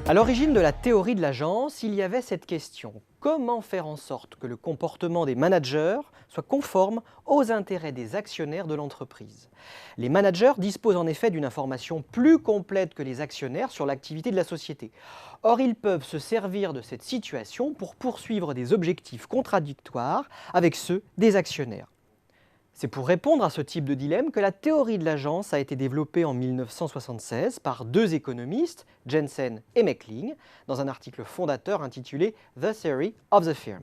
À l'origine de la théorie de l'agence, il y avait cette question. Comment faire en sorte que le comportement des managers soit conforme aux intérêts des actionnaires de l'entreprise? Les managers disposent en effet d'une information plus complète que les actionnaires sur l'activité de la société. Or, ils peuvent se servir de cette situation pour poursuivre des objectifs contradictoires avec ceux des actionnaires. C'est pour répondre à ce type de dilemme que la théorie de l'agence a été développée en 1976 par deux économistes, Jensen et Meckling, dans un article fondateur intitulé The Theory of the Firm.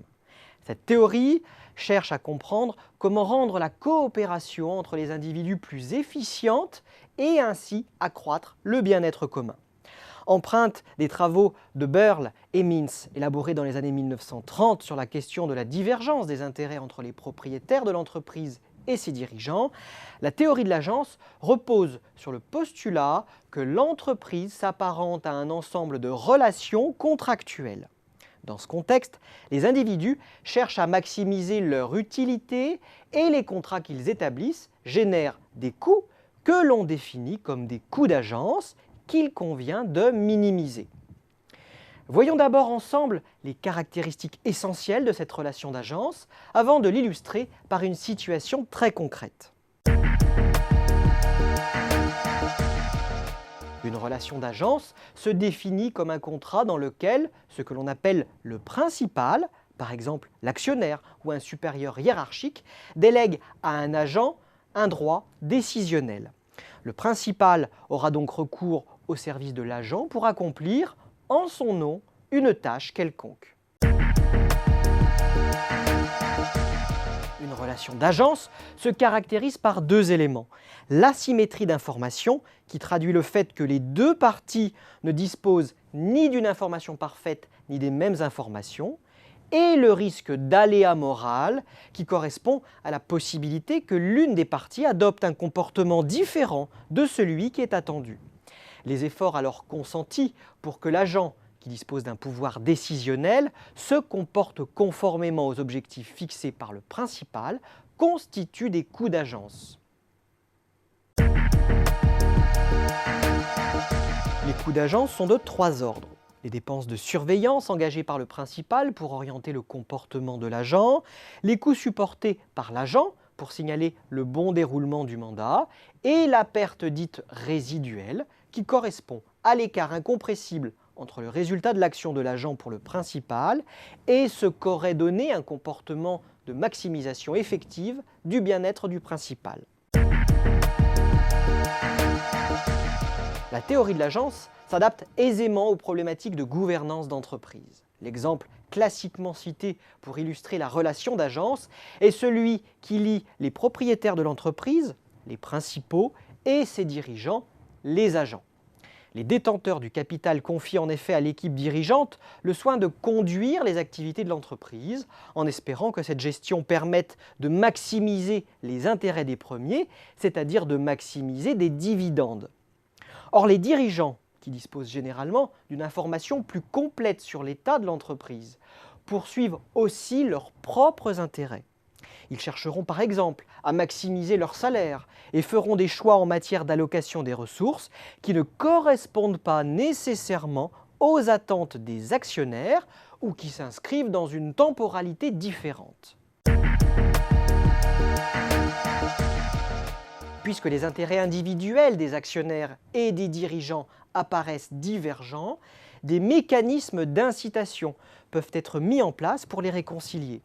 Cette théorie cherche à comprendre comment rendre la coopération entre les individus plus efficiente et ainsi accroître le bien-être commun. Empreinte des travaux de Burl et Mintz, élaborés dans les années 1930 sur la question de la divergence des intérêts entre les propriétaires de l'entreprise et ses dirigeants, la théorie de l'agence repose sur le postulat que l'entreprise s'apparente à un ensemble de relations contractuelles. Dans ce contexte, les individus cherchent à maximiser leur utilité et les contrats qu'ils établissent génèrent des coûts que l'on définit comme des coûts d'agence qu'il convient de minimiser. Voyons d'abord ensemble les caractéristiques essentielles de cette relation d'agence avant de l'illustrer par une situation très concrète. Une relation d'agence se définit comme un contrat dans lequel ce que l'on appelle le principal, par exemple l'actionnaire ou un supérieur hiérarchique, délègue à un agent un droit décisionnel. Le principal aura donc recours au service de l'agent pour accomplir en son nom une tâche quelconque. Une relation d'agence se caractérise par deux éléments. L'asymétrie d'information, qui traduit le fait que les deux parties ne disposent ni d'une information parfaite ni des mêmes informations, et le risque d'aléa moral, qui correspond à la possibilité que l'une des parties adopte un comportement différent de celui qui est attendu. Les efforts alors consentis pour que l'agent, qui dispose d'un pouvoir décisionnel, se comporte conformément aux objectifs fixés par le principal, constituent des coûts d'agence. Les coûts d'agence sont de trois ordres. Les dépenses de surveillance engagées par le principal pour orienter le comportement de l'agent, les coûts supportés par l'agent pour signaler le bon déroulement du mandat, et la perte dite résiduelle, qui correspond à l'écart incompressible entre le résultat de l'action de l'agent pour le principal et ce qu'aurait donné un comportement de maximisation effective du bien-être du principal. La théorie de l'agence s'adapte aisément aux problématiques de gouvernance d'entreprise. L'exemple classiquement cité pour illustrer la relation d'agence est celui qui lie les propriétaires de l'entreprise, les principaux, et ses dirigeants, les agents. Les détenteurs du capital confient en effet à l'équipe dirigeante le soin de conduire les activités de l'entreprise, en espérant que cette gestion permette de maximiser les intérêts des premiers, c'est-à-dire de maximiser des dividendes. Or, les dirigeants, qui disposent généralement d'une information plus complète sur l'état de l'entreprise, poursuivent aussi leurs propres intérêts. Ils chercheront par exemple à maximiser leur salaire et feront des choix en matière d'allocation des ressources qui ne correspondent pas nécessairement aux attentes des actionnaires ou qui s'inscrivent dans une temporalité différente. Puisque les intérêts individuels des actionnaires et des dirigeants apparaissent divergents, des mécanismes d'incitation peuvent être mis en place pour les réconcilier.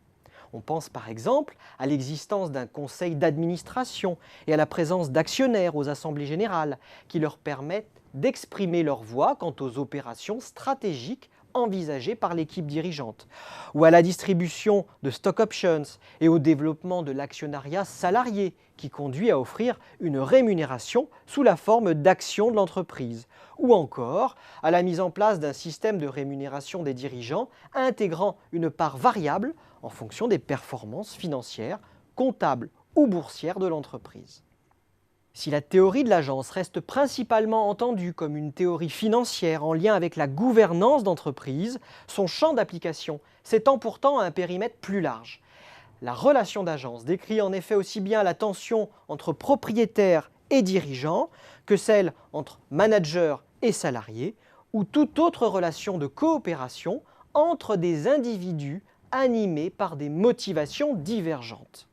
On pense par exemple à l'existence d'un conseil d'administration et à la présence d'actionnaires aux assemblées générales qui leur permettent d'exprimer leur voix quant aux opérations stratégiques envisagées par l'équipe dirigeante, ou à la distribution de stock options et au développement de l'actionnariat salarié qui conduit à offrir une rémunération sous la forme d'actions de l'entreprise, ou encore à la mise en place d'un système de rémunération des dirigeants intégrant une part variable en fonction des performances financières, comptables ou boursières de l'entreprise. Si la théorie de l'agence reste principalement entendue comme une théorie financière en lien avec la gouvernance d'entreprise, son champ d'application s'étend pourtant à un périmètre plus large. La relation d'agence décrit en effet aussi bien la tension entre propriétaires et dirigeants que celle entre managers et salariés, ou toute autre relation de coopération entre des individus animés par des motivations divergentes.